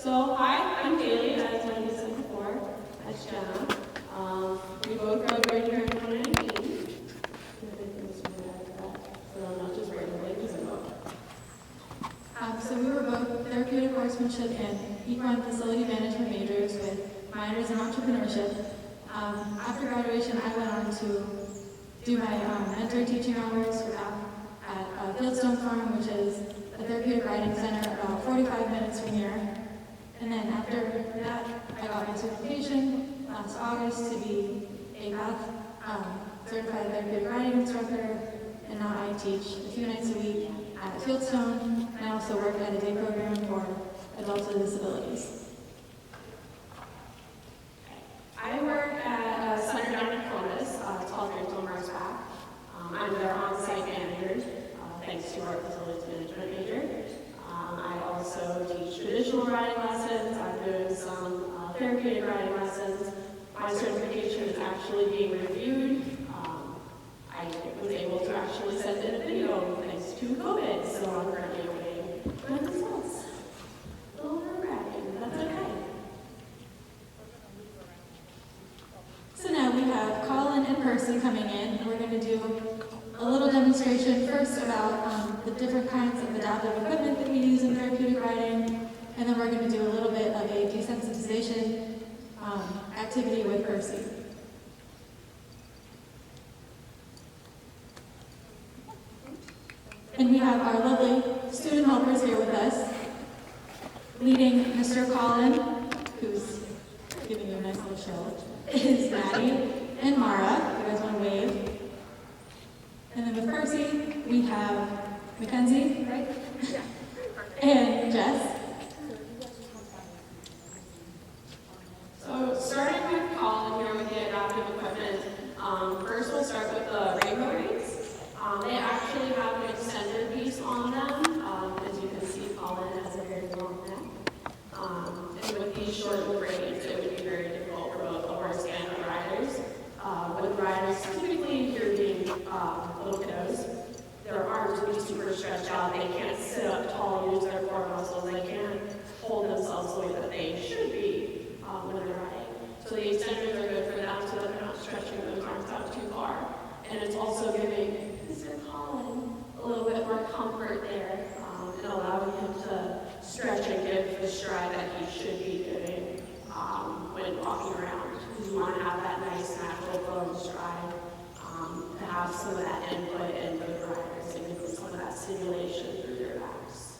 So, hi, I'm Bailey, as I said before. That's Jenna. We both graduated here in 2019. So, not just randomly, because I know. So we were both Therapeutic, Horsemanship, and Equine Facility Management majors with minors in entrepreneurship. After graduation, I went on to do my mentor teaching hours at Fieldstone Farm, which is a therapeutic riding center about 45 minutes from here. And then after that, I got my certification last August to be a PATH certified therapeutic riding instructor, and now I teach a few nights a week at Fieldstone, and I also work at a day program for adults with disabilities. I work at a center down in Columbus. It's called Therapeutic. I'm their on-site manager, thanks to our facilities management major. I also teach traditional riding lessons. I'm doing some therapeutic riding lessons. My certification is actually being reviewed. I was able to actually send in a video thanks to COVID, so I'm currently awaiting my results. A little nerve-wracking, but that's okay. So now we have Colin and Percy coming in. We're going to do a little demonstration first about the different kinds of adaptive equipment that we use in therapeutic riding, and then we're going to do a little bit of a desensitization activity with Percy. And we have our lovely student helpers here with us, leading Mr. Colin, who's giving you a nice little show, is Maddie and Mara. You guys want to wave? And then with Percy, we have Mackenzie, right? And Jess. So starting with Colin here with the adaptive equipment, first we'll start with the rainbow reins. They actually have an extender piece on them. As you can see, Colin has a very long neck. And with these short reins, it would be very difficult for both the horse and the riders. With riders, typically here being little kiddos, their arms would be super stretched out. They can't sit up tall and use their core muscles. They can't hold themselves the way that they should be when they're riding. So the extenders are good for them so that they're not stretching those arms out too far. And it's also giving Mr. Colin a little bit more comfort there and allowing him to stretch and give the stride that he should be giving when walking around. Because you want to have that nice natural flow stride to have some of that input in for the riders and give some of that stimulation through their backs.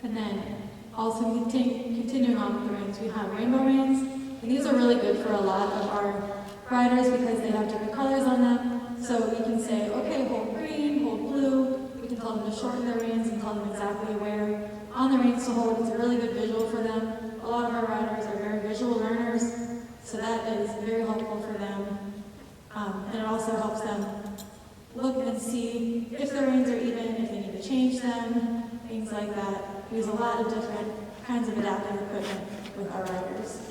And then also continuing on with the reins, we have rainbow reins. And these are really good for a lot of our riders because they have different colors on them. So we can say, okay, hold green, hold blue. We can tell them to shorten their reins and tell them exactly where on the reins to hold. It's a really good visual for them. A lot of our riders are very visual learners, so that is very helpful for them. And it also helps them look and see if the reins are even, if they need to change them, things like that. We use a lot of different kinds of adaptive equipment with our riders.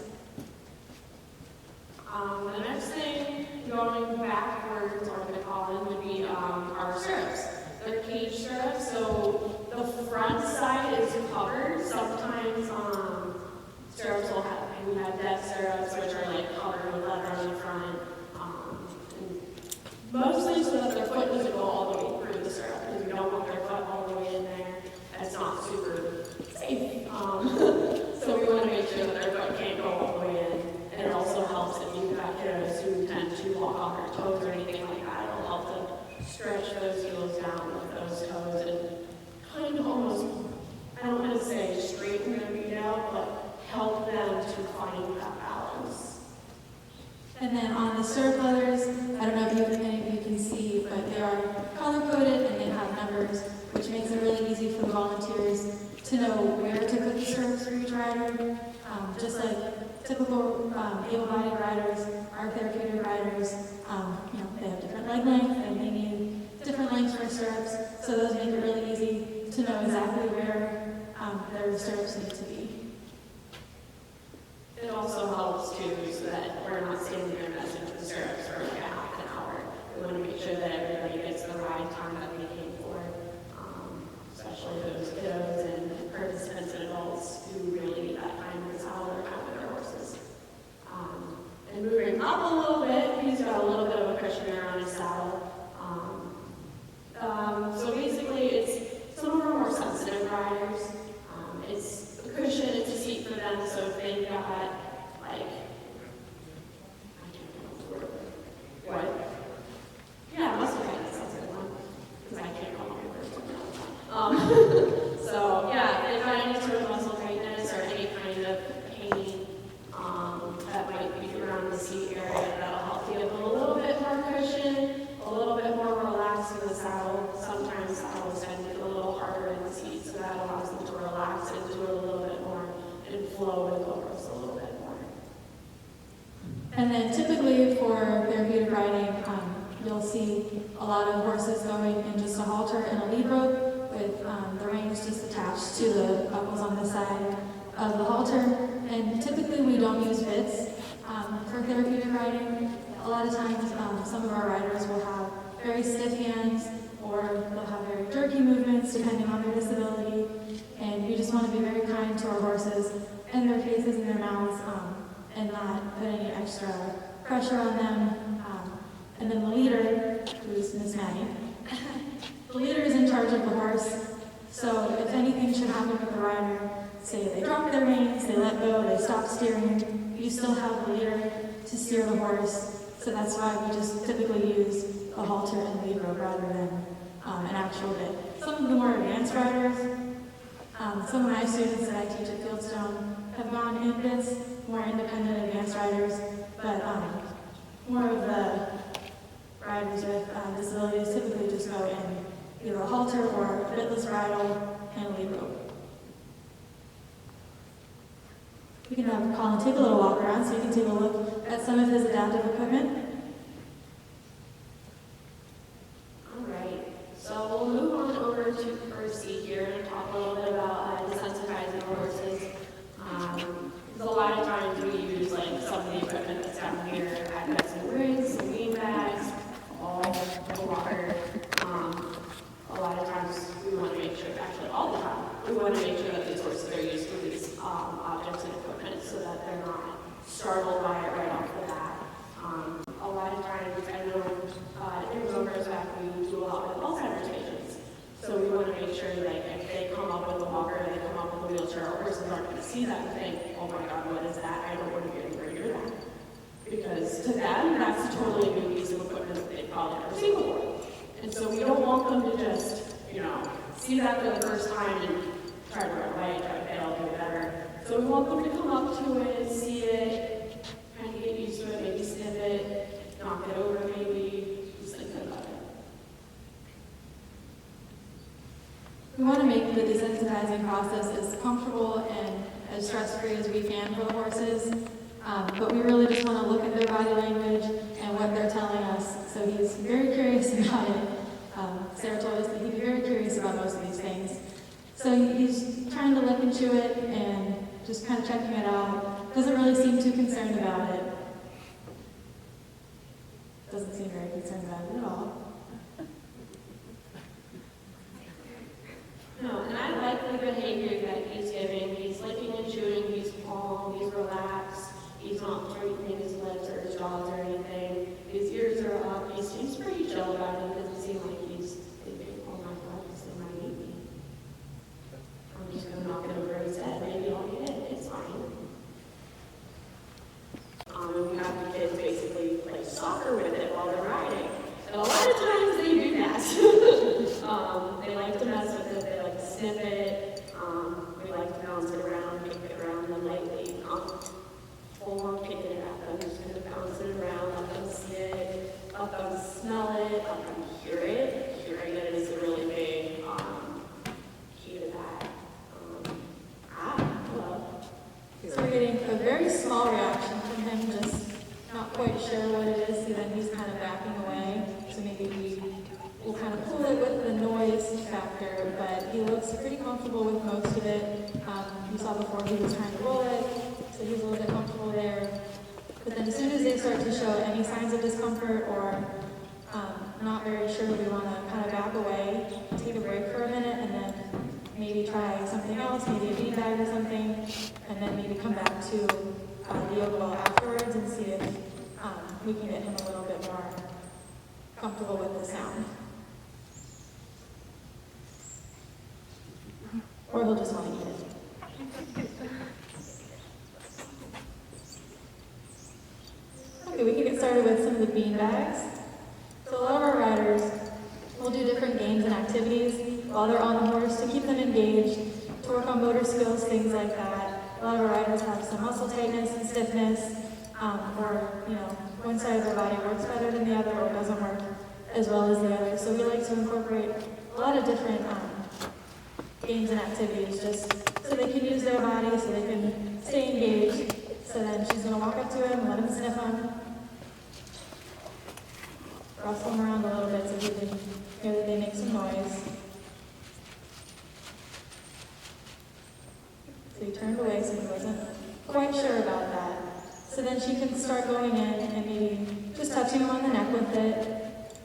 The next thing, going backwards on the Colin, would be our stirrups. They're cage stirrups, so the front side is covered. Sometimes stirrups will have, we have death stirrups, which are like covered with leather on the front. Mostly so that their foot doesn't go all the way through the stirrup, because we don't want their foot all the way in there. That's not super safe. So we want to make sure that their foot can't go all the way in. And it also helps if you've got kiddos who tend to walk on their toes or anything like that. It'll help to stretch those heels down with those toes and kind of almost, I don't want to say straighten their feet out, but help them to find that balance. And then on the stirrup leathers, I don't know if any of you can see, but they are color-coded and they have numbers, which makes it really easy for the volunteers to know where to put the stirrups for each rider. Just like typical able-bodied riders, our therapeutic riders, they have different leg length and they need different lengths for stirrups, so those make it really easy to know exactly where their stirrups need to be. It also helps too, so that we're not standing there messing with the stirrups for like a half an hour. We want to make sure that everybody gets the ride time that they came for, especially those kiddos and participants and adults who really need that them. So if they've got, like, what? Yeah, muscle tightness, that's a good one. Because I can't call my first one. So yeah, if they've got any sort of muscle tightness or any kind of pain that might be around the seat area, that'll help give them a little bit more cushion, a little bit more relaxed in the saddle. Sometimes saddles tend to get a little harder in the seat, so that allows them to relax and do a little bit more and flow with the horse a little bit more. And then typically for therapeutic riding, you'll see a lot of horses going in just a halter and a lead rope with the reins just attached to the buckles on the side of the halter. And typically we don't use bits for therapeutic riding. A lot of times some of our riders will have very stiff hands or they'll have very jerky movements depending on their disability. And we just want to be very kind to our horses and their faces and their mouths and not put any extra pressure on them. And then the leader, who's Miss Maddie, the leader is in charge of the horse. So if anything should happen with the rider, say they drop their reins, they let go, they stop steering, you still have the leader to steer the horse. So that's why we just typically use a halter and lead rope rather than an actual bit. Some of the more advanced riders, some of my students that I teach at Fieldstone have gone in bits, more independent advanced riders, but more of the riders with disabilities typically just go in either a halter or a bitless bridle and a lead rope. We can have Colin take a little walk around so you can take a look at some of his adaptive equipment. All right, so we'll move on over to Percy here and talk a little bit about desensitizing horses. A lot of times we use like some of the equipment that's down here. I've got some rigs, some bean bags, all the water. A lot of times we want to make sure, actually all the time, we want to make sure that these horses are used to these objects and equipment so that they're not startled by it right off the bat. A lot of times, I know in Rover's back we do a lot with Alzheimer's patients. So we want to make sure that if they come up with a walker, they come up with a wheelchair, our horses aren't going to see that and think, oh my God, what is that? I don't want to be anywhere near that. Because to them, that's a totally new piece of equipment that they've probably never seen before. And so we don't want them to just, see that for the first time and try to run away, try to fail, do better. So we want them to come up to it, see it, kind of get used to it, maybe sniff it, knock it over maybe, just think about it. We want to make the desensitizing process as comfortable and as stress-free as we can for the horses, but we really just want to look at their body language and what they're telling us. So he's very curious about it. Sarah told us that he'd be very curious about most of these things. So he's trying to look and chew it and just kind of checking it out. Doesn't really seem too concerned about it. Doesn't seem very concerned about it at all. No, and I like the behavior that he's giving. He's licking and chewing, he's calm, he's relaxed, he's not tightening his lips or his jaws or anything. His ears are up, he seems pretty chill about it. It doesn't seem like he's thinking, oh my God, this thing might eat me. I'm just going to knock it over his head, maybe I'll get it, it's fine. And we have the kids basically play soccer with it while they're riding. And a lot of times they do that. They like to mess with it, they like to sniff it, we like to bounce it around, kick it around, and lightly, full on kicking it at them, just kind of bounce it around, let them see it, let them smell it, let them hear it. Hearing it is a really big key to that. Hello. So we're getting a very small reaction from him, just not quite sure what it is, so then he's kind of backing away. So maybe we'll kind of pull it with the noise factor, but he looks pretty comfortable with most of it. You saw before he was trying to roll it, so he's a little bit comfortable there. But then as soon as they start to show any signs of discomfort or not very sure, we want to kind of back away, take a break for a minute, and then maybe try something else, maybe a bean bag or something, and then maybe come back to the yoga ball afterwards and see if we can get him a little bit more comfortable with the sound. Or he'll just want to eat it. with beanbags. So a lot of our riders will do different games and activities while they're on the horse to keep them engaged, to work on motor skills, things like that. A lot of our riders have some muscle tightness and stiffness, or, one side of their body works better than the other or doesn't work as well as the other. So we like to incorporate a lot of different games and activities just so they can use their body, so they can stay engaged. So then she's going to walk up to him, let him sniff him, rustle him around a little bit so he can hear that they make some noise. So he turned away, so he wasn't quite sure about that. So then she can start going in and maybe just touching him on the neck with it,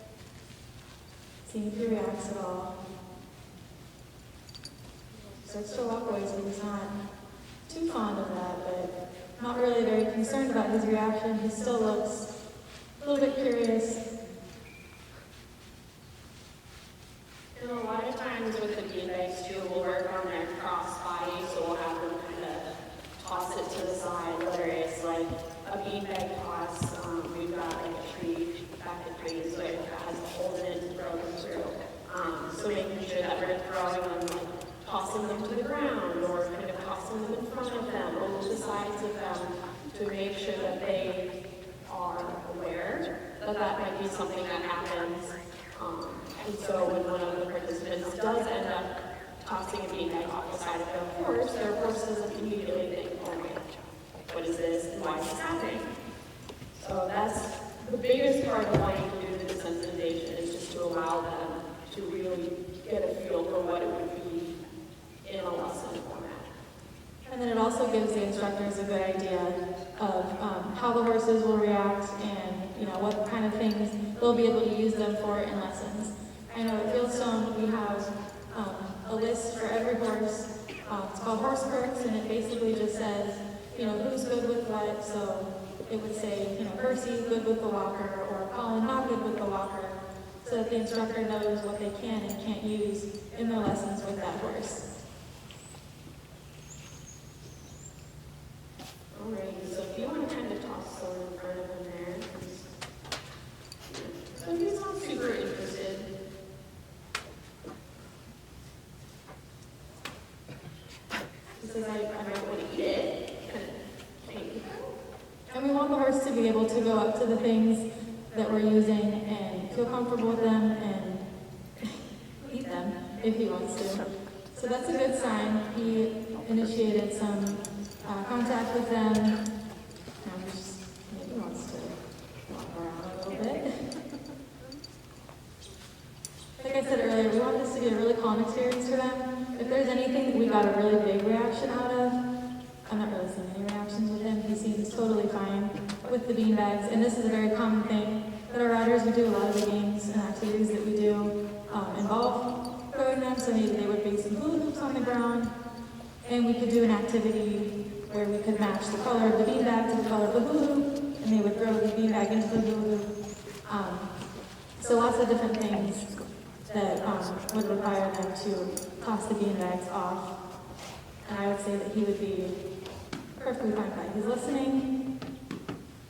seeing if he reacts at all. Starts to walk away, so he's not too fond of that, but not really very concerned about his reaction. He still looks a little bit curious. And a lot of times with the beanbags too, we'll work on their cross body, so we'll have them kind of toss it to the side, whether it's like a beanbag toss. We've got like a tree, back a tree, so it has a hole in it to throw them through. So making sure that we're throwing them, like tossing them to the ground, or kind of tossing them in front of them, or to the sides of them, to make sure that they are aware that that might be something that happens. And so when one of the participants does end up tossing a beanbag off the side of their horse doesn't immediately think, oh wait, what is this and why is this happening? So that's the biggest part of wanting to do the desensitization, is just to allow them to really get a feel for what it would be in a lesson format. And then it also gives the instructors a good idea of how the horses will react and what kind of things they'll be able to use them for in lessons. I know at Fieldstone we have a list for every horse. It's called Horse Perks, and it basically just says, who's good with what. So it would say, Percy good with the walker, or Colin not good with the walker, so that the instructor knows what they can and can't use in their lessons with that horse. Alrighty, so if you want to kind of toss someone in front of him there, so he's not super interested. He says, I don't want to eat it. Kind of pain. And we want the horse to be able to go up to the things that we're using and feel comfortable with them and eat them if he wants to. So that's a good sign. He initiated some contact with them. Maybe wants to walk around a little bit. Like I said earlier, we want this to be a really calm experience for them. If there's anything that we got a really big reaction out of, I'm not really seeing any reactions with him. He seems totally fine with the beanbags, and this is a very common thing that our riders would do. A lot of the games and activities that we do involve throwing them, so maybe they would bring some hula hoops on the ground, and we could do an activity where we could match the color of the beanbag to the color of the hula hoop, and they would throw the beanbag into the hula hoop. So lots of different things that would require them to toss the beanbags off. And I would say that he would be perfectly fine with that. He's listening,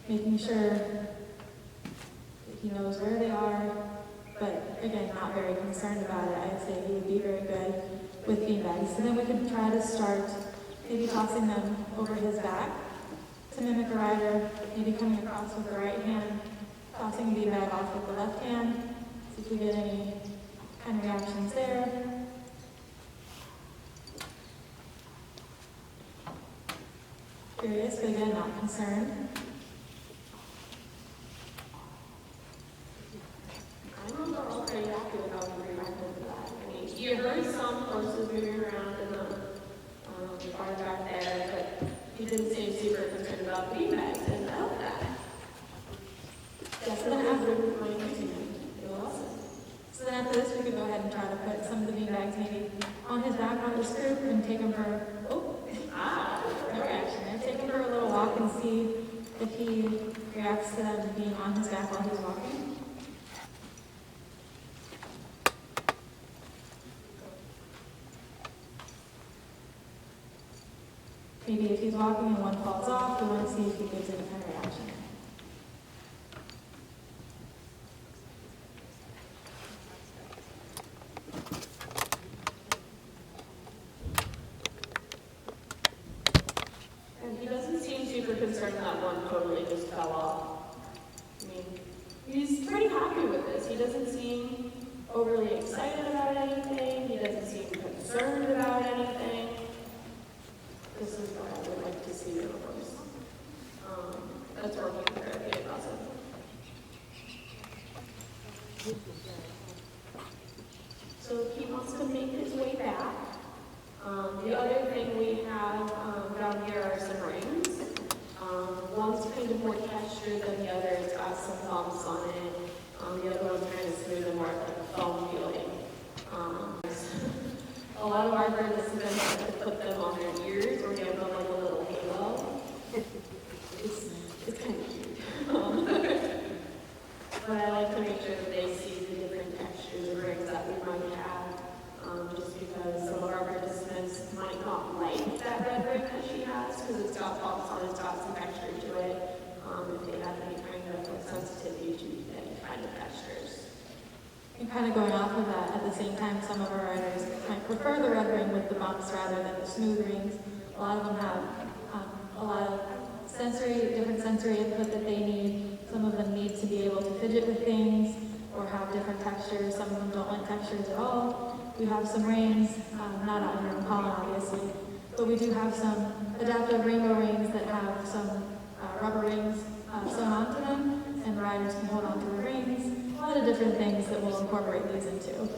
making sure that he knows where they are, but again, not very concerned about it. I'd say he would be very good with beanbags. And then we could try to start maybe tossing them over his back to mimic a rider, maybe coming across with the right hand, tossing the beanbag off with the left hand, see if we get any kind of reactions there. Curious, but again, not concerned. I know they're all pretty happy with how we reacted to that. I mean, you heard some horses moving around in the bar back there, but he didn't seem super concerned about beanbags, and I love that. Yeah, so then after this, we could go ahead and try to put some of the beanbags maybe on his back on the scoop and take him for, no reaction there. Take him for a little walk and see if he reacts to them being on his back while he's walking. Maybe if he's walking and one falls off, we want to see if he gives any kind of reaction. super concerned that one totally just fell off. I mean, he's pretty happy with this. He doesn't seem overly excited about anything. He doesn't seem concerned about anything. This is what I would like to see in a horse. That's working in the therapeutic process. So he wants to make his way back. The other thing we have down here are some rings. One's kind of more textured than the other. It's got some bumps on it. The other one's kind of smooth and more like a foam feeling. A lot of our participants like to put them on their ears or give them like a little halo. It's kind of cute. But I like to make sure that they see the different textures of rings that we might have. Just because some of our participants might not like that red ring that she has because it's got bumps on it, it's got some texture to it. If they have any kind of like sensitivity to any kind of textures. And kind of going off of that, at the same time, some of our riders might prefer the red ring with the bumps rather than the smooth rings. A lot of them have a lot of different sensory input that they need. Some of them need to be able to fidget with things or have different textures. Some of them don't like textures at all. We have some reins, not on your own pollen, obviously, but we do have some adaptive rainbow rings that have some rubber rings sewn onto them, and the riders can hold onto the rings. A lot of different things that we'll incorporate these into.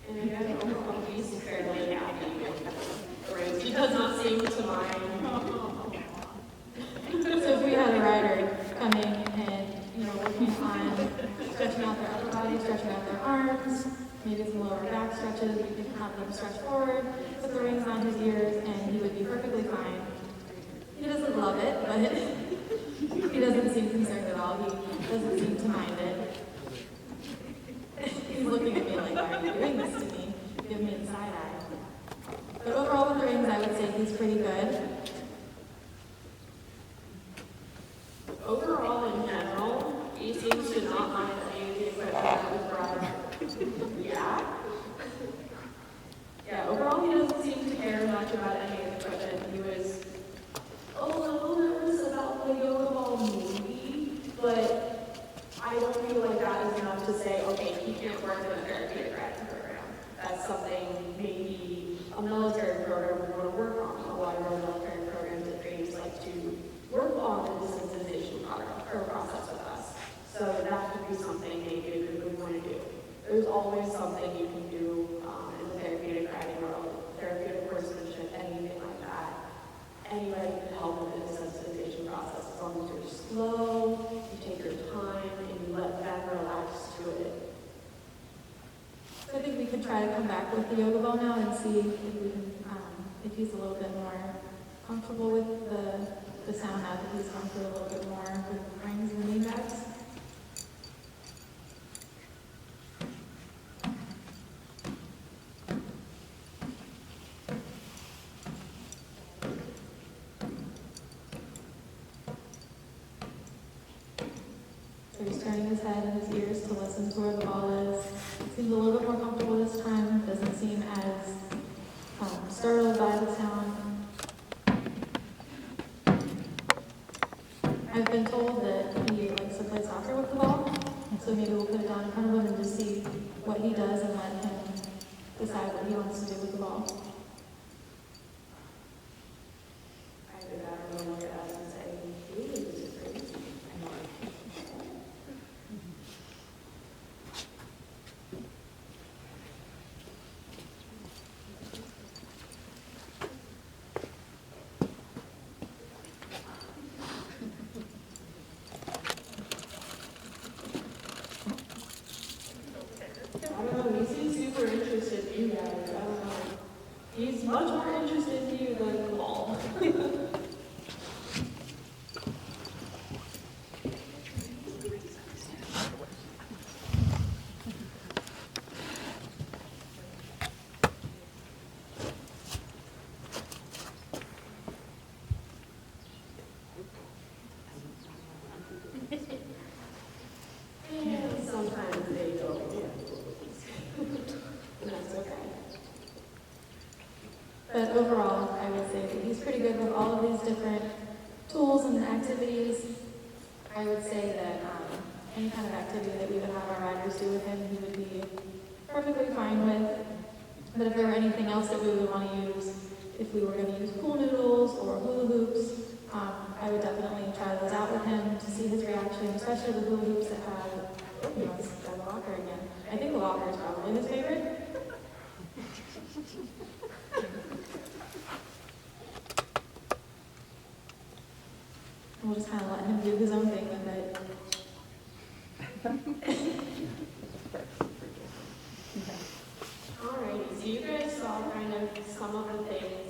And again, overall, he's fairly happy with the rings. He does not seem to mind. So if we had a rider come in and, working on stretching out their upper body, stretching out their arms, maybe some lower back stretches, we could have them stretch forward, put the rings on his ears, and he would be perfectly fine. He doesn't love it, but he doesn't seem concerned at all. He doesn't seem to mind it. He's looking at me like, why are you doing this to me? Give me the side eye. But overall with the rings, I would say he's pretty good. Overall, in general, he seems to not mind any of the equipment that we brought. Yeah, overall, he doesn't seem to care much about any of the equipment. He was a little nervous about the yoga ball maybe, but I don't feel like that is enough to say, okay, he can't work in a therapeutic riding program. That's something maybe a military program would want to work on. A lot of our military programs and trainings like to work on the desensitization process with us. So that could be something maybe a group would want to do. There's always something you can do in the therapeutic riding world, therapeutic horsemanship, anything like that. Anybody can help with the desensitization process as long as you're slow, you take your time, and you let them relax to it. So I think we could try to come back with the yoga ball now and see if we can, if he's a little bit more comfortable with the sound now that he's gone through a little bit more with the rings and the knee pads. So he's turning his head and his ears to listen to where the ball is. Seems a little bit more comfortable this time. Doesn't seem as startled by the sound. I've been told that he likes to play soccer with the ball, so maybe we'll put it down in front of him and just see what he does and let him decide what he wants to do with the ball. I do that, or look at us and say, ooh, this is crazy. I don't know, he seems super interested in you guys. I don't know. He's much more interested in you than the ball. And sometimes they don't. And that's okay. But overall, I would say that he's pretty good with all of these different tools and activities. I would say that any kind of activity that we would have our riders do with him, he would be perfectly fine with. But if there were anything else that we would want to use, if we were going to use pool noodles or hula hoops, I would definitely try those out with him to see his reaction, especially the hula hoops that have, oh, he wants to grab the locker again. I think the locker is probably his favorite. We'll just kind of let him do his own thing with it. Alrighty, so you guys saw kind of some of the things